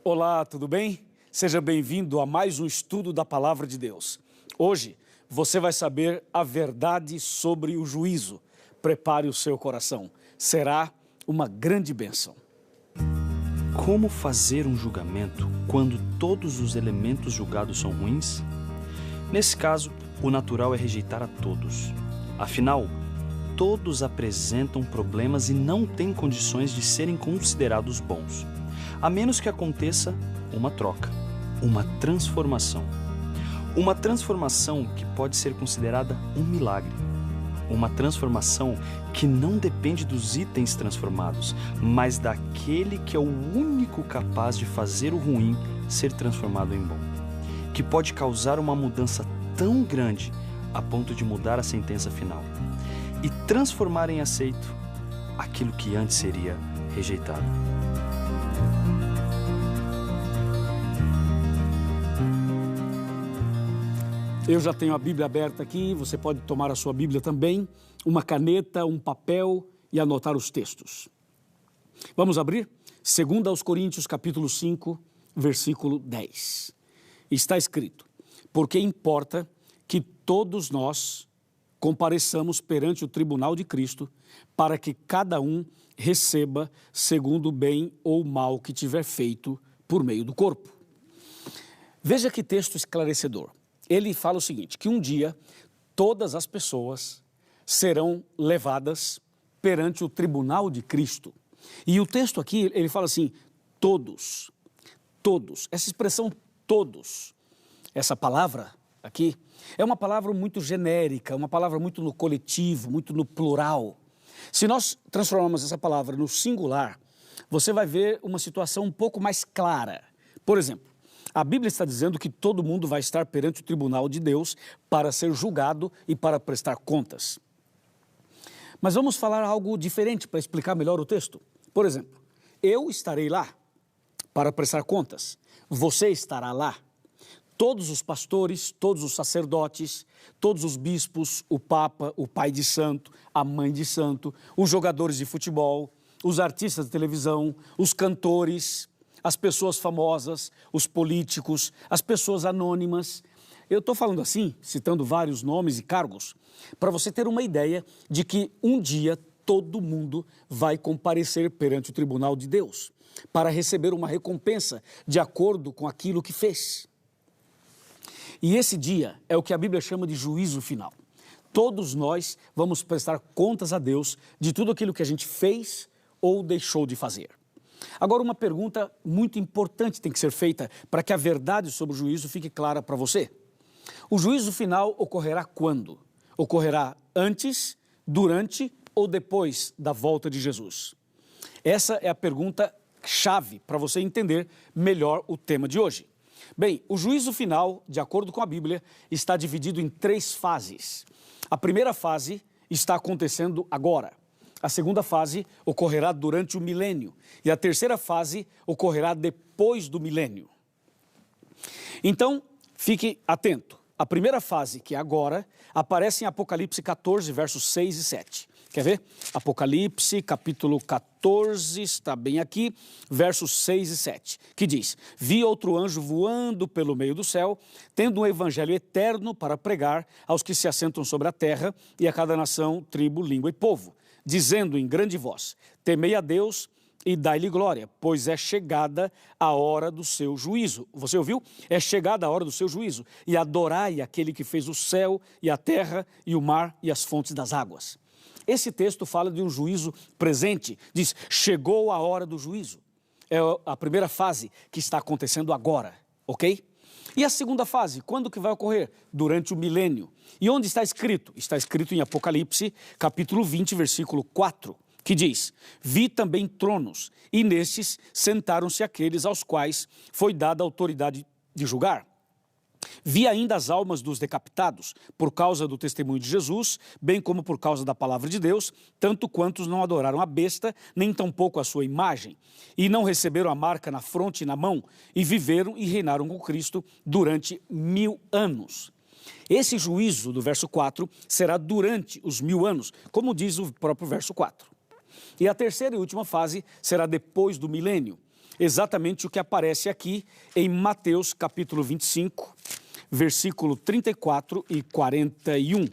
Olá, tudo bem? Seja bem-vindo a mais um estudo da Palavra de Deus. Hoje você vai saber a verdade sobre o juízo. Prepare o seu coração. Será uma grande bênção. Como fazer um julgamento quando todos os elementos julgados são ruins? Nesse caso, o natural é rejeitar a todos. Afinal, todos apresentam problemas e não têm condições de serem considerados bons, a menos que aconteça uma troca, uma transformação. Uma transformação que pode ser considerada um milagre. Uma transformação que não depende dos itens transformados, mas daquele que é o único capaz de fazer o ruim ser transformado em bom. Que pode causar uma mudança tão grande a ponto de mudar a sentença final e transformar em aceito aquilo que antes seria rejeitado. Eu já tenho a Bíblia aberta aqui, você pode tomar a sua Bíblia também, uma caneta, um papel e anotar os textos. Vamos abrir? 2 Coríntios capítulo 5, versículo 10. Está escrito: porque importa que todos nós compareçamos perante o tribunal de Cristo, para que cada um receba segundo o bem ou o mal que tiver feito por meio do corpo. Veja que texto esclarecedor. Ele fala o seguinte, que um dia todas as pessoas serão levadas perante o tribunal de Cristo. E o texto aqui, ele fala assim, todos, todos. Essa expressão todos, essa palavra aqui, é uma palavra muito genérica, uma palavra muito no coletivo, muito no plural. Se nós transformarmos essa palavra no singular, você vai ver uma situação um pouco mais clara. Por exemplo, a Bíblia está dizendo que todo mundo vai estar perante o tribunal de Deus para ser julgado e para prestar contas. Mas vamos falar algo diferente para explicar melhor o texto. Por exemplo, eu estarei lá para prestar contas. Você estará lá. Todos os pastores, todos os sacerdotes, todos os bispos, o Papa, o pai de santo, a mãe de santo, os jogadores de futebol, os artistas de televisão, os cantores, as pessoas famosas, os políticos, as pessoas anônimas. Eu estou falando assim, citando vários nomes e cargos, para você ter uma ideia de que um dia todo mundo vai comparecer perante o tribunal de Deus para receber uma recompensa de acordo com aquilo que fez. E esse dia é o que a Bíblia chama de juízo final. Todos nós vamos prestar contas a Deus de tudo aquilo que a gente fez ou deixou de fazer. Agora, uma pergunta muito importante tem que ser feita para que a verdade sobre o juízo fique clara para você. O juízo final ocorrerá quando? Ocorrerá antes, durante ou depois da volta de Jesus? Essa é a pergunta chave para você entender melhor o tema de hoje. Bem, o juízo final, de acordo com a Bíblia, está dividido em 3 fases. A primeira fase está acontecendo agora. A segunda fase ocorrerá durante o milênio e a terceira fase ocorrerá depois do milênio. Então, fique atento. A primeira fase, que é agora, aparece em Apocalipse 14, versos 6 e 7. Quer ver? Apocalipse, capítulo 14, está bem aqui, versos 6 e 7, que diz: vi outro anjo voando pelo meio do céu, tendo um evangelho eterno para pregar aos que se assentam sobre a terra e a cada nação, tribo, língua e povo, dizendo em grande voz: temei a Deus e dai-lhe glória, pois é chegada a hora do seu juízo. Você ouviu? É chegada a hora do seu juízo. E adorai aquele que fez o céu e a terra e o mar e as fontes das águas. Esse texto fala de um juízo presente. Diz, chegou a hora do juízo. É a primeira fase que está acontecendo agora, ok? E a segunda fase, quando que vai ocorrer? Durante o milênio. E onde está escrito? Está escrito em Apocalipse, capítulo 20, versículo 4, que diz: vi também tronos, e nestes sentaram-se aqueles aos quais foi dada a autoridade de julgar. Vi ainda as almas dos decapitados, por causa do testemunho de Jesus, bem como por causa da palavra de Deus, tanto quantos não adoraram a besta, nem tampouco a sua imagem, e não receberam a marca na fronte e na mão, e viveram e reinaram com Cristo durante 1000 anos. Esse juízo do verso 4 será durante os 1000 anos, como diz o próprio verso 4. E a terceira e última fase será depois do milênio. exatamente o que aparece aqui em Mateus capítulo 25, versículo 34 e 41.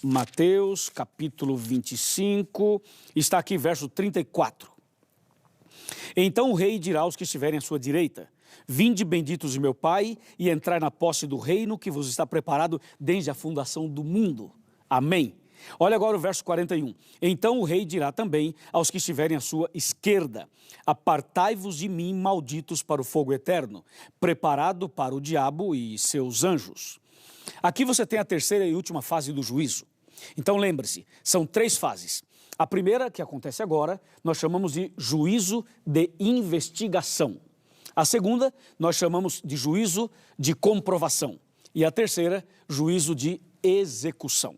Mateus capítulo 25, está aqui verso 34. Então o rei dirá aos que estiverem à sua direita: vinde benditos de meu Pai, e entrai na posse do reino que vos está preparado desde a fundação do mundo. Amém. Olha agora o verso 41. Então o rei dirá também aos que estiverem à sua esquerda: apartai-vos de mim, malditos, para o fogo eterno, preparado para o diabo e seus anjos. Aqui você tem a terceira e última fase do juízo. Então lembre-se, são 3 fases. A primeira, que acontece agora, nós chamamos de juízo de investigação. A segunda, nós chamamos de juízo de comprovação. E a terceira, juízo de execução.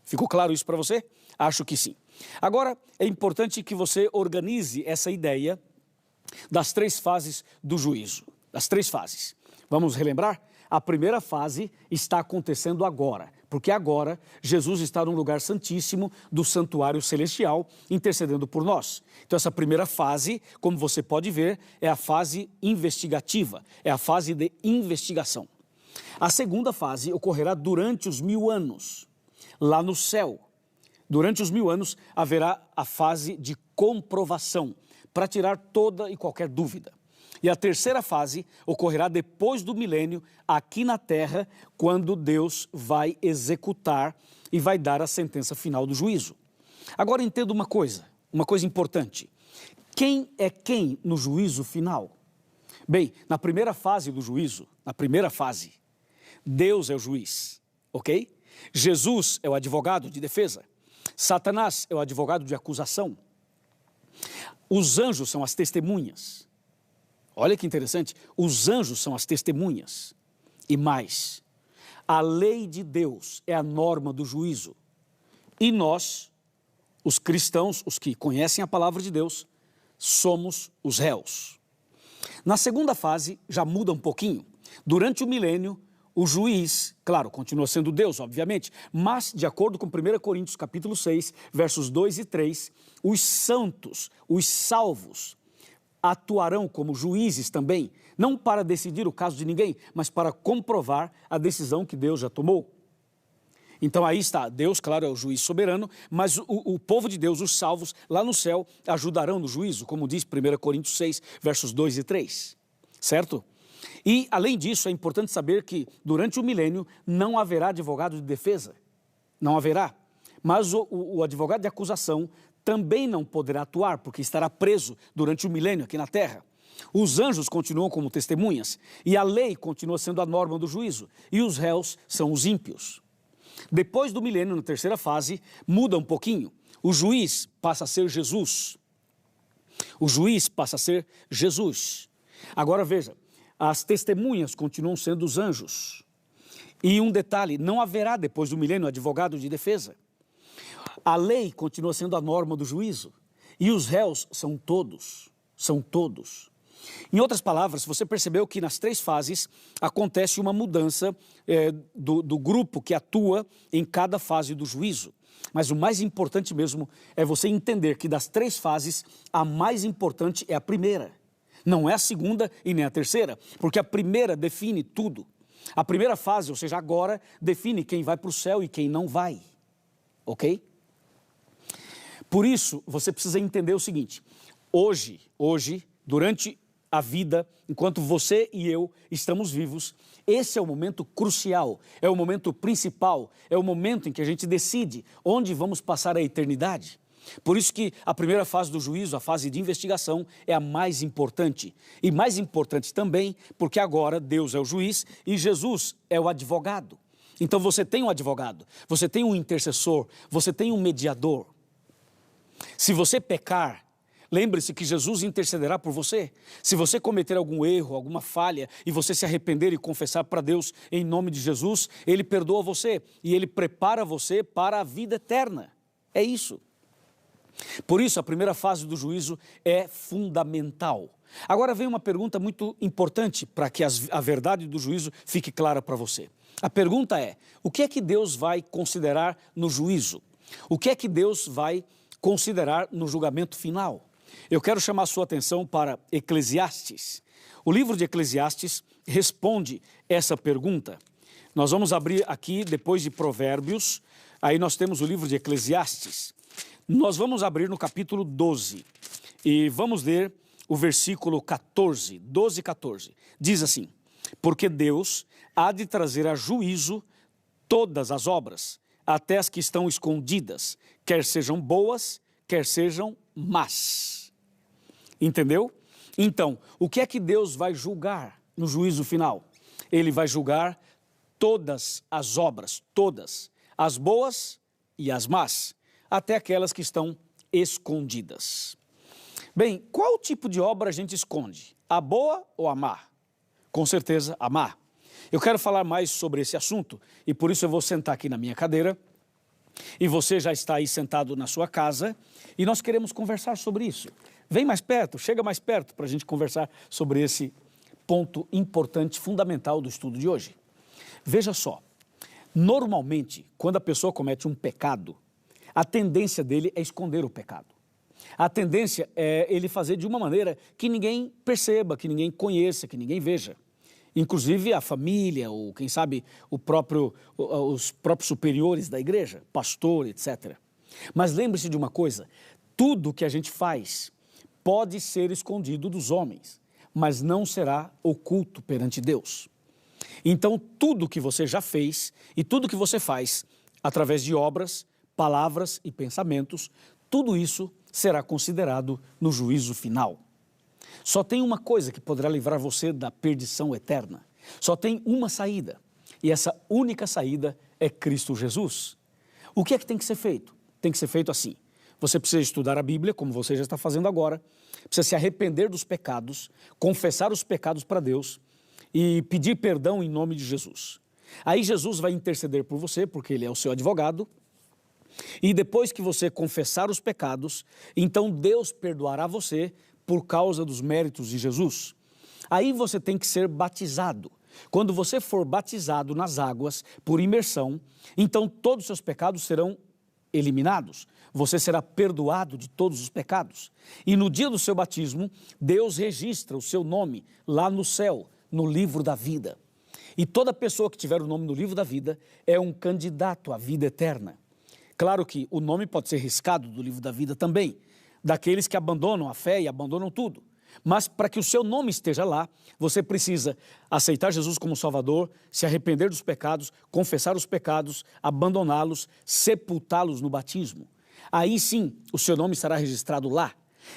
Ficou claro isso para você? Acho que sim. Agora, é importante que você organize essa ideia das 3 fases do juízo. Das 3 fases. Vamos relembrar? A primeira fase está acontecendo agora, porque agora Jesus está num lugar santíssimo do santuário celestial, intercedendo por nós. Então essa primeira fase, como você pode ver, é a fase investigativa, é a fase de investigação. A segunda fase ocorrerá durante os 1000 anos, lá no céu. Durante os 1000 anos haverá a fase de comprovação, para tirar toda e qualquer dúvida. E a terceira fase ocorrerá depois do milênio, aqui na terra, quando Deus vai executar e vai dar a sentença final do juízo. Agora entenda uma coisa importante. Quem é quem no juízo final? Bem, na primeira fase do juízo, Deus é o juiz, ok? Jesus é o advogado de defesa. Satanás é o advogado de acusação. Os anjos são as testemunhas. Olha que interessante, os anjos são as testemunhas. E mais, a lei de Deus é a norma do juízo. E nós, os cristãos, os que conhecem a palavra de Deus, somos os réus. Na segunda fase, já muda um pouquinho. Durante o milênio, o juiz, claro, continua sendo Deus, obviamente, mas, de acordo com 1 Coríntios capítulo 6, versos 2 e 3, os santos, os salvos, atuarão como juízes também, não para decidir o caso de ninguém, mas para comprovar a decisão que Deus já tomou. Então aí está, Deus, claro, é o juiz soberano, mas o povo de Deus, os salvos, lá no céu, ajudarão no juízo, como diz 1 Coríntios 6, versos 2 e 3, certo? E, além disso, é importante saber que, durante o milênio, não haverá advogado de defesa, não haverá, mas o advogado de acusação também não poderá atuar, porque estará preso durante o milênio aqui na terra. Os anjos continuam como testemunhas, e a lei continua sendo a norma do juízo, e os réus são os ímpios. Depois do milênio, na terceira fase, muda um pouquinho. O juiz passa a ser Jesus. O juiz passa a ser Jesus. Agora veja, as testemunhas continuam sendo os anjos. E um detalhe, não haverá depois do milênio advogado de defesa. A lei continua sendo a norma do juízo, e os réus são todos. Em outras palavras, você percebeu que nas 3 fases acontece uma mudança do grupo que atua em cada fase do juízo. Mas o mais importante mesmo é você entender que das 3 fases, a mais importante é a primeira. Não é a segunda e nem a terceira, porque a primeira define tudo. A primeira fase, ou seja, agora, define quem vai para o céu e quem não vai. Ok? Por isso, você precisa entender o seguinte: hoje, durante a vida, enquanto você e eu estamos vivos, esse é o momento crucial, é o momento principal, é o momento em que a gente decide onde vamos passar a eternidade. Por isso que a primeira fase do juízo, a fase de investigação, é a mais importante. E mais importante também, porque agora Deus é o juiz e Jesus é o advogado. Então você tem um advogado, você tem um intercessor, você tem um mediador. Se você pecar, lembre-se que Jesus intercederá por você. Se você cometer algum erro, alguma falha, e você se arrepender e confessar para Deus em nome de Jesus, Ele perdoa você e Ele prepara você para a vida eterna. É isso. Por isso, a primeira fase do juízo é fundamental. Agora vem uma pergunta muito importante para que a verdade do juízo fique clara para você. A pergunta é: o que é que Deus vai considerar no juízo? O que é que Deus vai considerar no julgamento final? Eu quero chamar a sua atenção para Eclesiastes. O livro de Eclesiastes responde essa pergunta. Nós vamos abrir aqui, depois de Provérbios, aí nós temos o livro de Eclesiastes. Nós vamos abrir no capítulo 12 e vamos ler o versículo 14, 12 e 14. Diz assim: porque Deus há de trazer a juízo todas as obras, até as que estão escondidas, quer sejam boas, quer sejam más. Entendeu? Então, o que é que Deus vai julgar no juízo final? Ele vai julgar todas as obras, todas, as boas e as más, até aquelas que estão escondidas. Bem, qual tipo de obra a gente esconde? A boa ou a má? Com certeza, a má. Eu quero falar mais sobre esse assunto e por isso eu vou sentar aqui na minha cadeira e você já está aí sentado na sua casa e nós queremos conversar sobre isso. Vem mais perto, chega mais perto para a gente conversar sobre esse ponto importante, fundamental do estudo de hoje. Veja só, normalmente, quando a pessoa comete um pecado, a tendência dele é esconder o pecado. A tendência é ele fazer de uma maneira que ninguém perceba, que ninguém conheça, que ninguém veja. Inclusive a família, ou quem sabe os próprios superiores da igreja, pastor, etc. Mas lembre-se de uma coisa, tudo que a gente faz pode ser escondido dos homens, mas não será oculto perante Deus. Então, tudo que você já fez e tudo que você faz, através de obras, palavras e pensamentos, tudo isso será considerado no juízo final. Só tem uma coisa que poderá livrar você da perdição eterna. Só tem uma saída, e essa única saída é Cristo Jesus. O que é que tem que ser feito? Tem que ser feito assim. Você precisa estudar a Bíblia, como você já está fazendo agora, precisa se arrepender dos pecados, confessar os pecados para Deus e pedir perdão em nome de Jesus. Aí Jesus vai interceder por você, porque Ele é o seu advogado, e depois que você confessar os pecados, então Deus perdoará você por causa dos méritos de Jesus. Aí você tem que ser batizado. Quando você for batizado nas águas por imersão, então todos os seus pecados serão eliminados. Você será perdoado de todos os pecados. E no dia do seu batismo, Deus registra o seu nome lá no céu, no livro da vida. E toda pessoa que tiver o nome no livro da vida é um candidato à vida eterna. Claro que o nome pode ser riscado do livro da vida também, daqueles que abandonam a fé e abandonam tudo. Mas para que o seu nome esteja lá, você precisa aceitar Jesus como Salvador, se arrepender dos pecados, confessar os pecados, abandoná-los, sepultá-los no batismo. Aí sim, o seu nome estará registrado lá.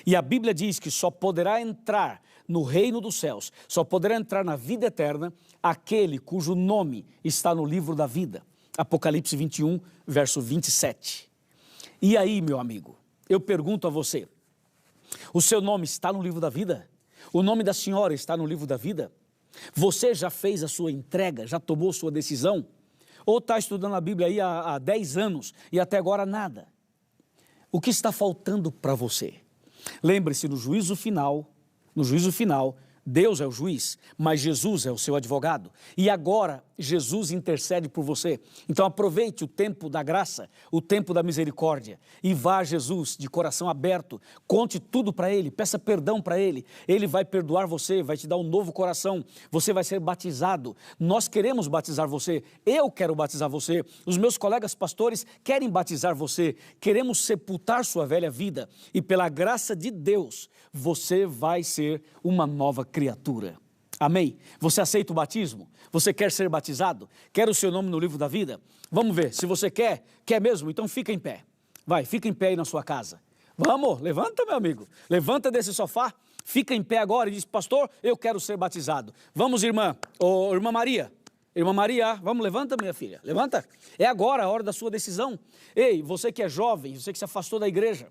E a Bíblia diz que só poderá entrar no reino dos céus, só poderá entrar na vida eterna aquele cujo nome está no livro da vida. Apocalipse 21, verso 27. E aí, meu amigo, eu pergunto a você, o seu nome está no livro da vida? O nome da senhora está no livro da vida? Você já fez a sua entrega, já tomou sua decisão? Ou está estudando a Bíblia aí há 10 anos e até agora nada? O que está faltando para você? Lembre-se, no juízo final, Deus é o juiz, mas Jesus é o seu advogado. E agora, Jesus intercede por você. Então aproveite o tempo da graça, o tempo da misericórdia. E vá a Jesus de coração aberto. Conte tudo para Ele, peça perdão para Ele. Ele vai perdoar você, vai te dar um novo coração. Você vai ser batizado. Nós queremos batizar você. Eu quero batizar você. Os meus colegas pastores querem batizar você. Queremos sepultar sua velha vida. E pela graça de Deus, você vai ser uma nova criatura. Amém? Você aceita o batismo? Você quer ser batizado? Quer o seu nome no livro da vida? Vamos ver, se você quer mesmo, então fica em pé. Vai, fica em pé aí na sua casa. Vamos, levanta, meu amigo. Levanta desse sofá, fica em pé agora e diz, pastor, eu quero ser batizado. Vamos, irmã. Ô, irmã Maria. Irmã Maria, vamos, levanta, minha filha. Levanta. É agora a hora da sua decisão. Ei, você que é jovem, você que se afastou da igreja,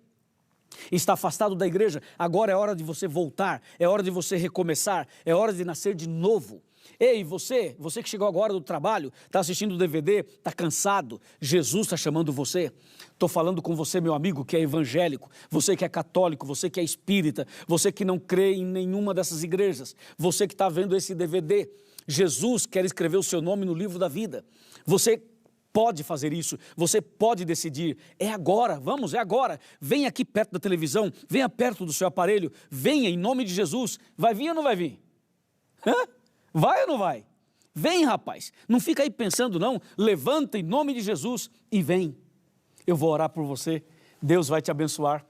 está afastado da igreja, agora é hora de você voltar, é hora de você recomeçar, é hora de nascer de novo. Ei, você que chegou agora do trabalho, está assistindo o DVD, está cansado, Jesus está chamando você. Estou falando com você, meu amigo, que é evangélico, você que é católico, você que é espírita, você que não crê em nenhuma dessas igrejas, você que está vendo esse DVD, Jesus quer escrever o seu nome no livro da vida. Você pode fazer isso, você pode decidir. É agora, vamos, é agora. Venha aqui perto da televisão, venha perto do seu aparelho, venha em nome de Jesus. Vai vir ou não vai vir? Hã? Vai ou não vai? Vem, rapaz, não fica aí pensando não, levanta em nome de Jesus e vem. Eu vou orar por você, Deus vai te abençoar,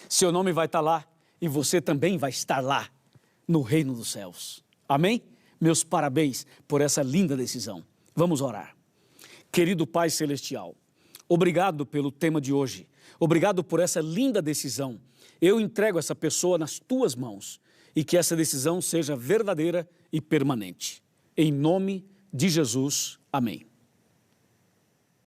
seu nome vai estar lá e você também vai estar lá, no reino dos céus. Amém? Meus parabéns por essa linda decisão. Vamos orar. Querido Pai Celestial, obrigado pelo tema de hoje, obrigado por essa linda decisão. Eu entrego essa pessoa nas tuas mãos e que essa decisão seja verdadeira e permanente. Em nome de Jesus, amém.